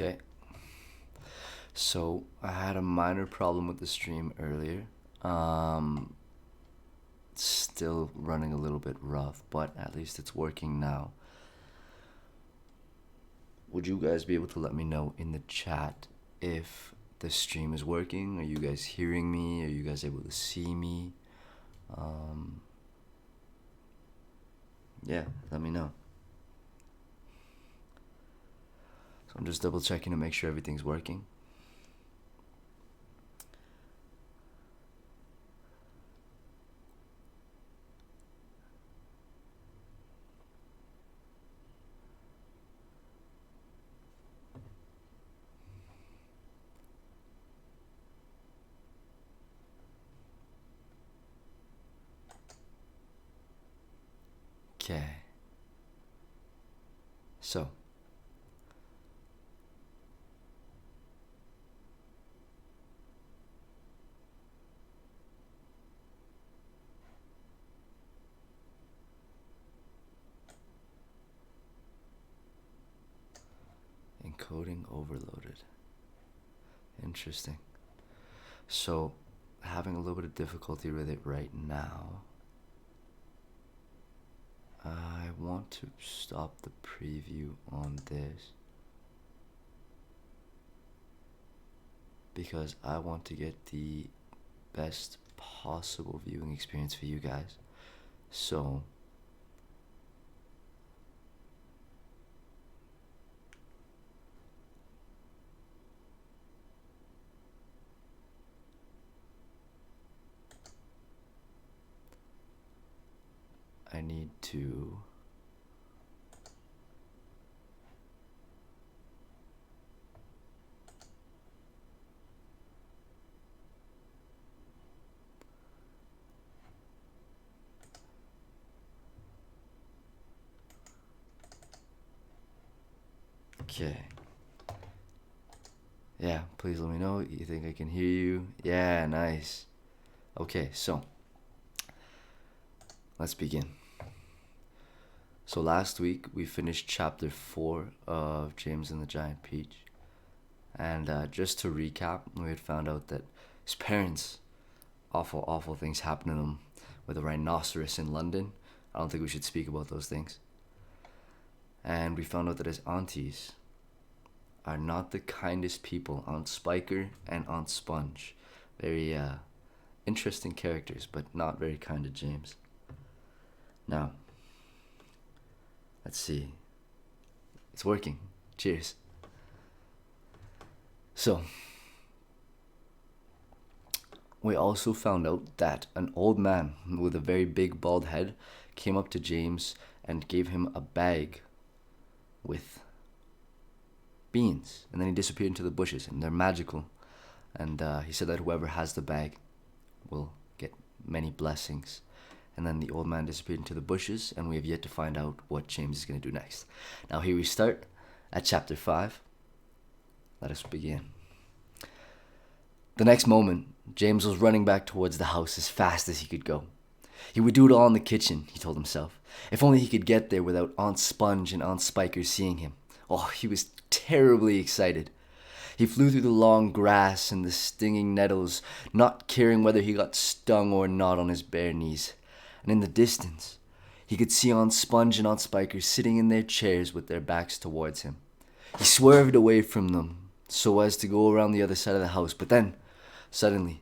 Okay. So I had a minor problem with the stream earlier. Um, Still running a little bit rough, but at least it's working now. Would you guys be able to let me know in the chat if the stream is working? Are you guys hearing me? Are you guys able to see me? Um, yeah, let me know. So I'm just double checking to make sure everything's working. Okay. So, encoding overloaded. Interesting. So, having a little bit of difficulty with it right now. I want to stop the preview on this because I want to get the best possible viewing experience for you guys. So, I need to okay. Yeah, please let me know. You think I can hear you? Yeah, nice. Okay, so let's begin. So last week we finished chapter 4 of James and the Giant Peach. And just to recap, we had found out that his parents, awful things happened to them with a rhinoceros in London. I don't think we should speak about those things. And we found out that his aunties are not the kindest people. Aunt Spiker and Aunt Sponge. Very interesting characters, but not very kind to James. Now, let's see. It's working. Cheers. So, we also found out that an old man with a very big bald head came up to James and gave him a bag with beans, and then he disappeared into the bushes, and they're magical. And he said that whoever has the bag will get many blessings. And then the old man disappeared into the bushes, and we have yet to find out what James is going to do next. Now here we start at chapter 5. Let us begin. The next moment, James was running back towards the house as fast as he could go. He would do it all in the kitchen, he told himself. If only he could get there without Aunt Sponge and Aunt Spiker seeing him. Oh, he was terribly excited. He flew through the long grass and the stinging nettles, not caring whether he got stung or not on his bare knees. And in the distance, he could see Aunt Sponge and Aunt Spiker sitting in their chairs with their backs towards him. He swerved away from them so as to go around the other side of the house, but then, suddenly,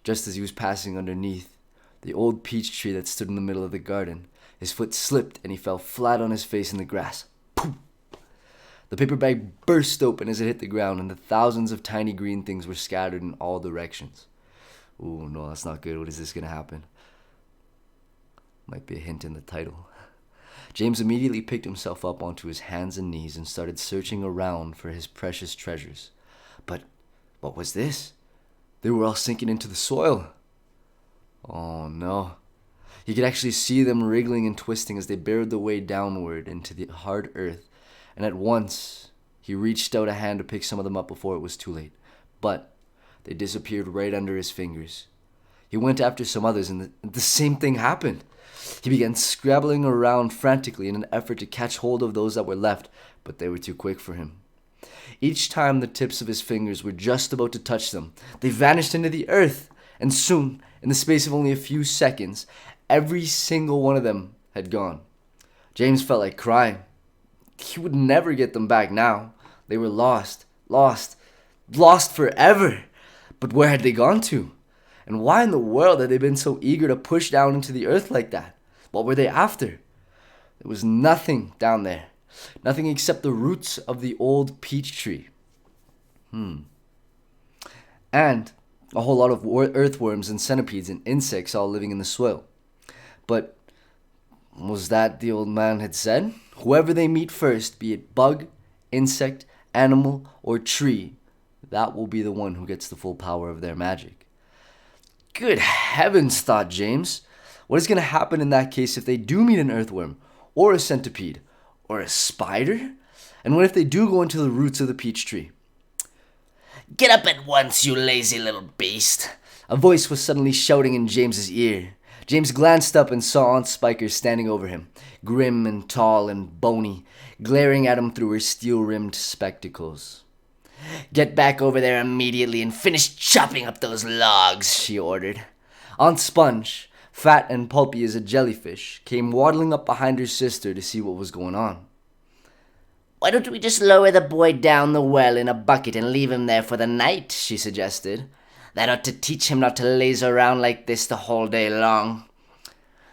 just as he was passing underneath the old peach tree that stood in the middle of the garden, his foot slipped and he fell flat on his face in the grass. Poof! The paper bag burst open as it hit the ground, and the thousands of tiny green things were scattered in all directions. Ooh, no, that's not good. What is this going to happen? Might be a hint in the title. James immediately picked himself up onto his hands and knees and started searching around for his precious treasures. But what was this? They were all sinking into the soil. Oh no. He could actually see them wriggling and twisting as they burrowed their way downward into the hard earth, and at once he reached out a hand to pick some of them up before it was too late. But they disappeared right under his fingers. He went after some others, and the same thing happened. He began scrabbling around frantically in an effort to catch hold of those that were left, but they were too quick for him. Each time the tips of his fingers were just about to touch them, they vanished into the earth, and soon, in the space of only a few seconds, every single one of them had gone. James felt like crying. He would never get them back now. They were lost, lost, lost forever. But where had they gone to? And why in the world had they been so eager to push down into the earth like that? What were they after? There was nothing down there. Nothing except the roots of the old peach tree. And a whole lot of earthworms and centipedes and insects all living in the soil. But was that the old man had said? Whoever they meet first, be it bug, insect, animal, or tree, that will be the one who gets the full power of their magic. Good heavens, thought James. What is going to happen in that case if they do meet an earthworm, or a centipede, or a spider? And what if they do go into the roots of the peach tree? Get up at once, you lazy little beast. A voice was suddenly shouting in James's ear. James glanced up and saw Aunt Spiker standing over him, grim and tall and bony, glaring at him through her steel-rimmed spectacles. Get back over there immediately and finish chopping up those logs, she ordered. Aunt Sponge, fat and pulpy as a jellyfish, came waddling up behind her sister to see what was going on. Why don't we just lower the boy down the well in a bucket and leave him there for the night, she suggested. That ought to teach him not to laze around like this the whole day long.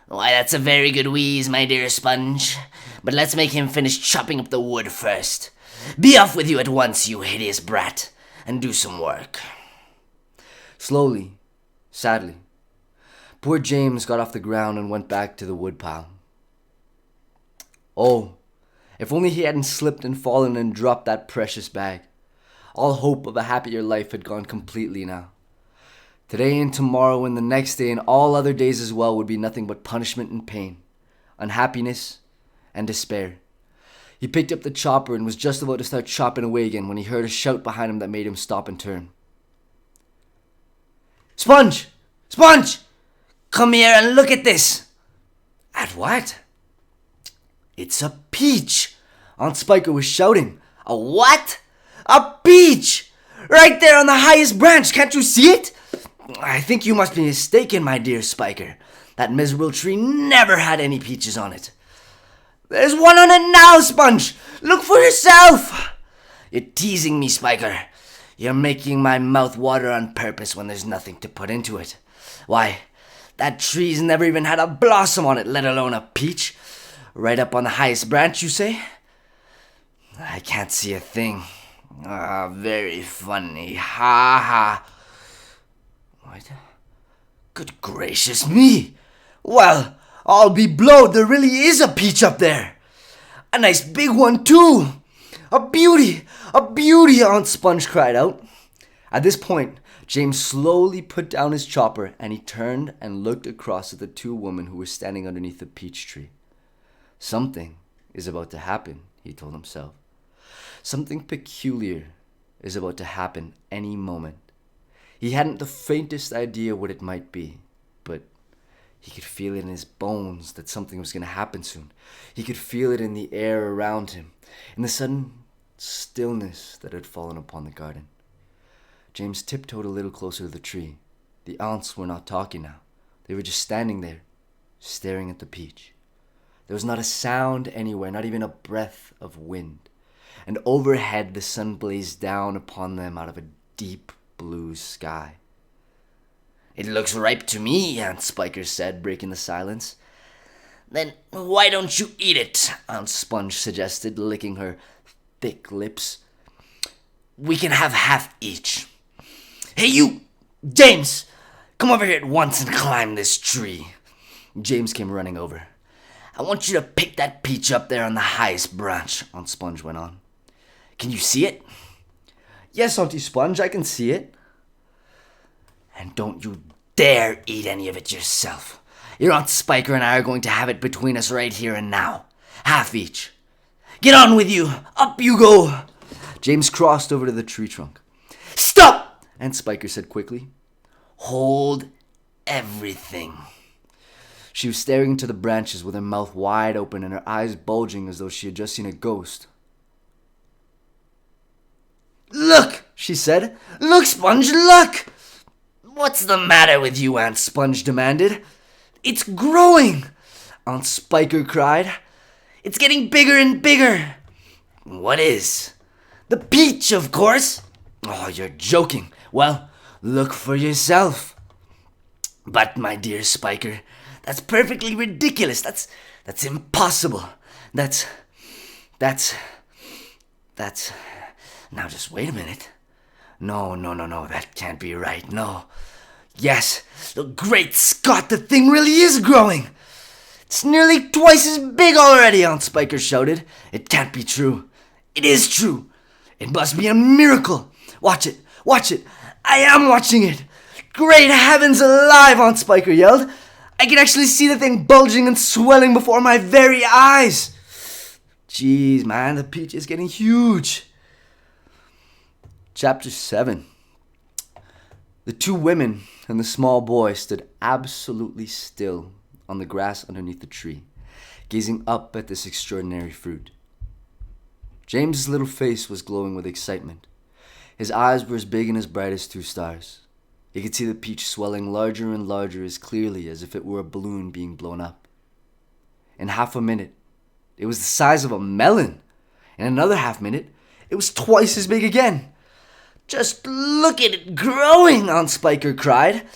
Why, that's a very good wheeze, my dear Sponge. But let's make him finish chopping up the wood first. Be off with you at once, you hideous brat, and do some work. Slowly, sadly, poor James got off the ground and went back to the woodpile. Oh, if only he hadn't slipped and fallen and dropped that precious bag. All hope of a happier life had gone completely now. Today and tomorrow and the next day and all other days as well would be nothing but punishment and pain, unhappiness and despair. He picked up the chopper and was just about to start chopping away again when he heard a shout behind him that made him stop and turn. Sponge! Sponge! Come here and look at this! At what? It's a peach! Aunt Spiker was shouting. A what? A peach! Right there on the highest branch, can't you see it? I think you must be mistaken, my dear Spiker. That miserable tree never had any peaches on it. There's one on it now, Sponge! Look for yourself! You're teasing me, Spiker. You're making my mouth water on purpose when there's nothing to put into it. Why, that tree's never even had a blossom on it, let alone a peach. Right up on the highest branch, you say? I can't see a thing. Very funny. Ha ha. What? Good gracious me! Well, I'll be blowed, there really is a peach up there! A nice big one, too! A beauty! A beauty! Aunt Sponge cried out. At this point, James slowly put down his chopper and he turned and looked across at the two women who were standing underneath the peach tree. Something is about to happen, he told himself. Something peculiar is about to happen any moment. He hadn't the faintest idea what it might be, but he could feel it in his bones that something was going to happen soon. He could feel it in the air around him, in the sudden stillness that had fallen upon the garden. James tiptoed a little closer to the tree. The aunts were not talking now. They were just standing there, staring at the peach. There was not a sound anywhere, not even a breath of wind. And overhead the sun blazed down upon them out of a deep blue sky. It looks ripe to me, Aunt Spiker said, breaking the silence. Then why don't you eat it? Aunt Sponge suggested, licking her thick lips. We can have half each. Hey, you! James! Come over here at once and climb this tree. James came running over. I want you to pick that peach up there on the highest branch, Aunt Sponge went on. Can you see it? Yes, Auntie Sponge, I can see it. And don't you dare eat any of it yourself. Your Aunt Spiker and I are going to have it between us right here and now. Half each. Get on with you. Up you go. James crossed over to the tree trunk. Stop! Aunt Spiker said quickly. Hold everything. She was staring into the branches with her mouth wide open and her eyes bulging as though she had just seen a ghost. Look, she said. Look, Sponge, look! What's the matter with you, Aunt Sponge demanded. It's growing, Aunt Spiker cried. It's getting bigger and bigger. What is? The peach, of course. Oh, you're joking. Well, look for yourself. But, my dear Spiker, that's perfectly ridiculous. That's impossible. That's... Now just wait a minute. No, that can't be right, no. Yes, the great Scott, the thing really is growing. It's nearly twice as big already, Aunt Spiker shouted. It can't be true. It is true. It must be a miracle. Watch it. I am watching it. Great heavens alive, Aunt Spiker yelled. I can actually see the thing bulging and swelling before my very eyes. Jeez, man, the peach is getting huge. Chapter 7. The two women and the small boy stood absolutely still on the grass underneath the tree, gazing up at this extraordinary fruit. James's little face was glowing with excitement. His eyes were as big and as bright as 2 stars. He could see the peach swelling larger and larger as clearly as if it were a balloon being blown up. In half a minute, it was the size of a melon. In another half minute, it was twice as big again. Just look at it growing, Aunt Spiker cried.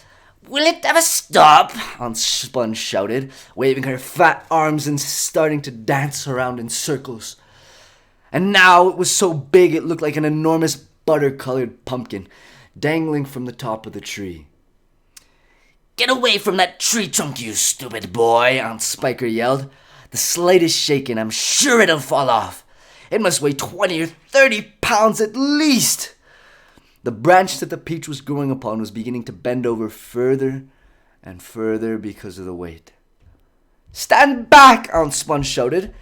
Will it ever stop? Aunt Sponge shouted, waving her fat arms and starting to dance around in circles. And now it was so big it looked like an enormous butter-colored pumpkin dangling from the top of the tree. Get away from that tree trunk, you stupid boy, Aunt Spiker yelled. The slightest shake and I'm sure it'll fall off. It must weigh 20 or 30 pounds at least. The branch that the peach was growing upon was beginning to bend over further and further because of the weight. Stand back, Aunt Sponge shouted.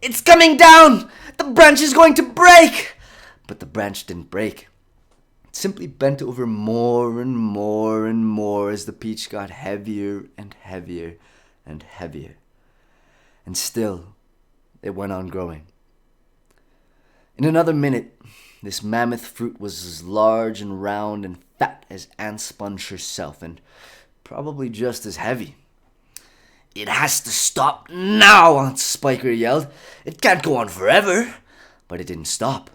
It's coming down! The branch is going to break! But the branch didn't break. It simply bent over more and more and more as the peach got heavier and heavier and heavier. And still, it went on growing. In another minute, this mammoth fruit was as large and round and fat as Aunt Sponge herself, and probably just as heavy. It has to stop now, Aunt Spiker yelled. It can't go on forever. But it didn't stop.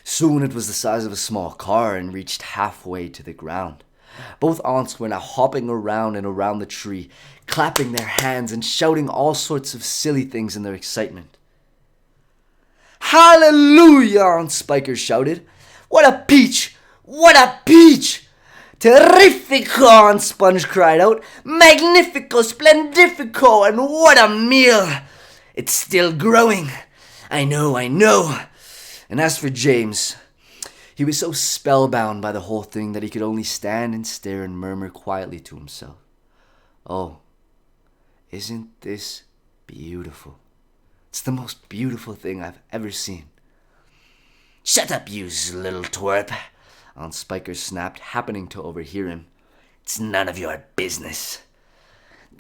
Soon it was the size of a small car and reached halfway to the ground. Both aunts were now hopping around and around the tree, clapping their hands and shouting all sorts of silly things in their excitement. Hallelujah, Aunt Spiker shouted. What a peach! What a peach! Terrifico, Aunt Sponge cried out. Magnifico, splendifico, and what a meal! It's still growing. I know. And as for James, he was so spellbound by the whole thing that he could only stand and stare and murmur quietly to himself. Oh, isn't this beautiful? It's the most beautiful thing I've ever seen. Shut up, you little twerp, Aunt Spiker snapped, happening to overhear him. It's none of your business.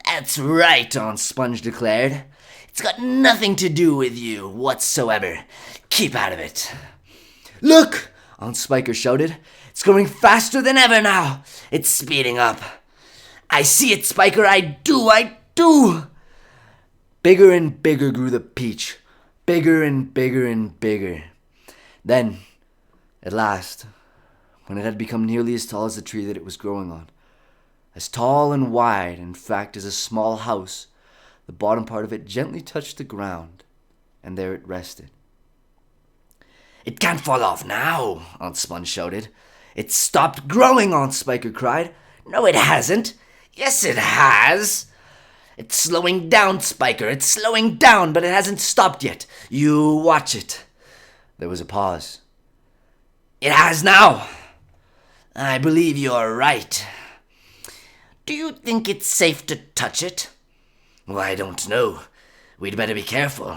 That's right, Aunt Sponge declared. It's got nothing to do with you whatsoever. Keep out of it. Look, Aunt Spiker shouted. It's going faster than ever now. It's speeding up. I see it, Spiker. I do. Bigger and bigger grew the peach. Bigger and bigger and bigger. Then, at last, when it had become nearly as tall as the tree that it was growing on, as tall and wide, in fact, as a small house, the bottom part of it gently touched the ground, and there it rested. It can't fall off now, Aunt Sponge shouted. It's stopped growing, Aunt Spiker cried. No, it hasn't. Yes, it has. It's slowing down, Spiker. It's slowing down, but it hasn't stopped yet. You watch it. There was a pause. It has now. I believe you're right. Do you think it's safe to touch it? Well, I don't know. We'd better be careful.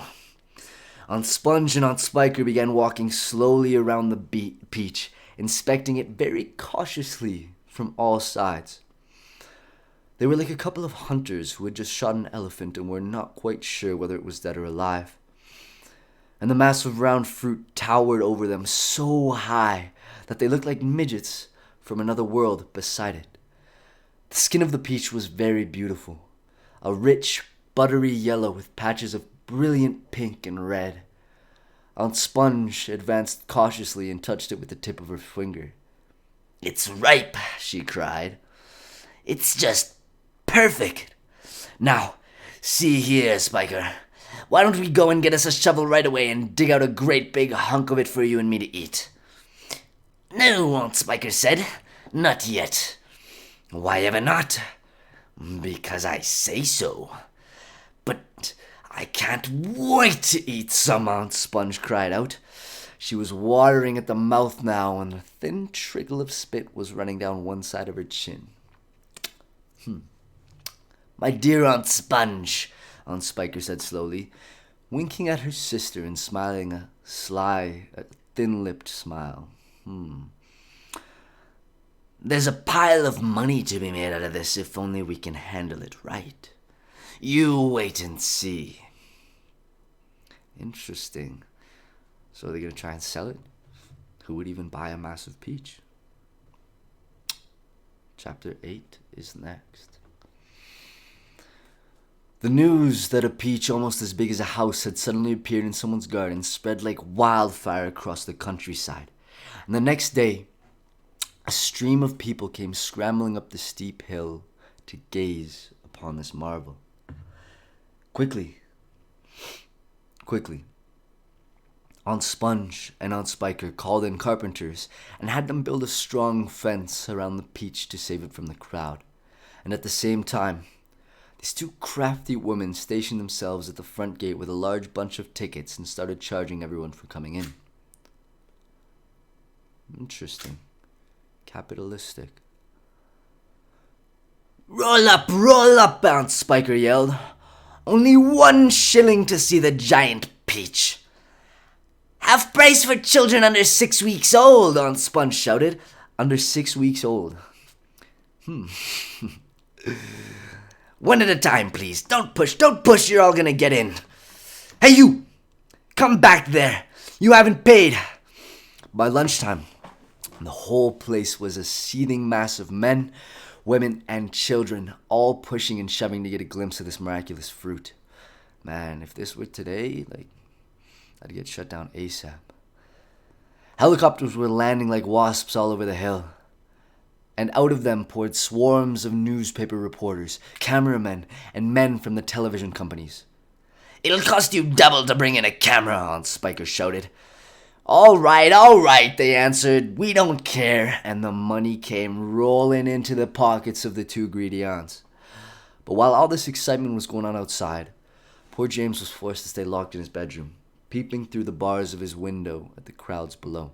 Aunt Sponge and Aunt Spiker began walking slowly around the peach, inspecting it very cautiously from all sides. They were like a couple of hunters who had just shot an elephant and were not quite sure whether it was dead or alive. And the mass of round fruit towered over them so high that they looked like midgets from another world beside it. The skin of the peach was very beautiful, a rich, buttery yellow with patches of brilliant pink and red. Aunt Sponge advanced cautiously and touched it with the tip of her finger. "It's ripe," she cried. "It's just perfect. Now, see here, Spiker. Why don't we go and get us a shovel right away and dig out a great big hunk of it for you and me to eat?" "No," Aunt Spiker said. "Not yet." "Why ever not?" "Because I say so." "But I can't wait to eat some," Aunt Sponge cried out. She was watering at the mouth now, and a thin trickle of spit was running down one side of her chin. "My dear Aunt Sponge," Aunt Spiker said slowly, winking at her sister and smiling a sly, thin-lipped smile. "There's a pile of money to be made out of this if only we can handle it right. You wait and see." Interesting. So they're going to try and sell it? Who would even buy a massive peach? Chapter 8 is next. The news that a peach almost as big as a house had suddenly appeared in someone's garden spread like wildfire across the countryside. And the next day, a stream of people came scrambling up the steep hill to gaze upon this marvel. Quickly, Aunt Sponge and Aunt Spiker called in carpenters and had them build a strong fence around the peach to save it from the crowd. And at the same time, these two crafty women stationed themselves at the front gate with a large bunch of tickets and started charging everyone for coming in. Interesting. Capitalistic. Roll up, Aunt Spiker yelled. "Only 1 shilling to see the giant peach." "Half price for children under 6 weeks old," Aunt Sponge shouted. Under 6 weeks old. "One at a time, please. Don't push, you're all gonna get in. Hey, you! Come back there. You haven't paid." By lunchtime, the whole place was a seething mass of men, women, and children, all pushing and shoving to get a glimpse of this miraculous fruit. Man, if this were today, I'd get shut down ASAP. Helicopters were landing like wasps all over the hill, and out of them poured swarms of newspaper reporters, cameramen, and men from the television companies. "It'll cost you double to bring in a camera," Aunt Spiker shouted. All right, they answered. "We don't care." And the money came rolling into the pockets of the two greedy aunts. But while all this excitement was going on outside, poor James was forced to stay locked in his bedroom, peeping through the bars of his window at the crowds below.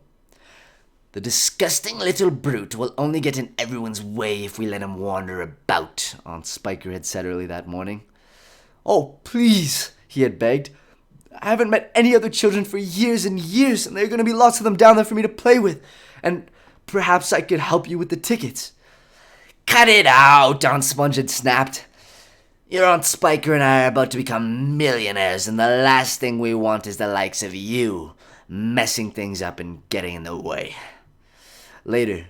"The disgusting little brute will only get in everyone's way if we let him wander about," Aunt Spiker had said early that morning. "Oh, please," he had begged. "I haven't met any other children for years and years, and there are going to be lots of them down there for me to play with. And perhaps I could help you with the tickets." "Cut it out," Aunt Sponge had snapped. "Your Aunt Spiker and I are about to become millionaires, and the last thing we want is the likes of you messing things up and getting in the way." Later,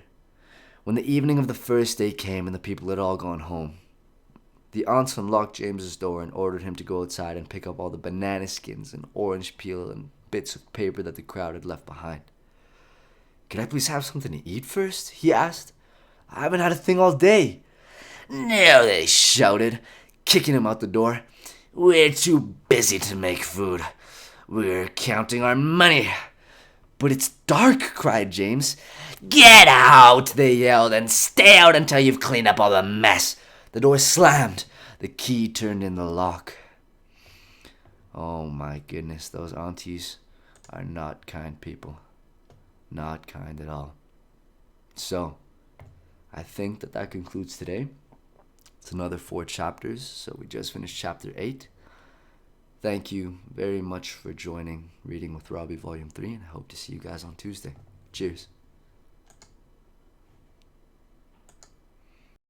when the evening of the first day came and the people had all gone home, the aunts unlocked James's door and ordered him to go outside and pick up all the banana skins and orange peel and bits of paper that the crowd had left behind. "Could I please have something to eat first?" he asked. "I haven't had a thing all day." "No," they shouted, kicking him out the door. "We're too busy to make food. We're counting our money." "But it's dark," cried James. "Get out," they yelled, "and stay out until you've cleaned up all the mess." The door slammed. The key turned in the lock. Oh my goodness, those aunties are not kind people. Not kind at all. So, I think that concludes today. It's another 4 chapters, so we just finished chapter 8. Thank you very much for joining Reading with Robby Volume 3, and I hope to see you guys on Tuesday. Cheers.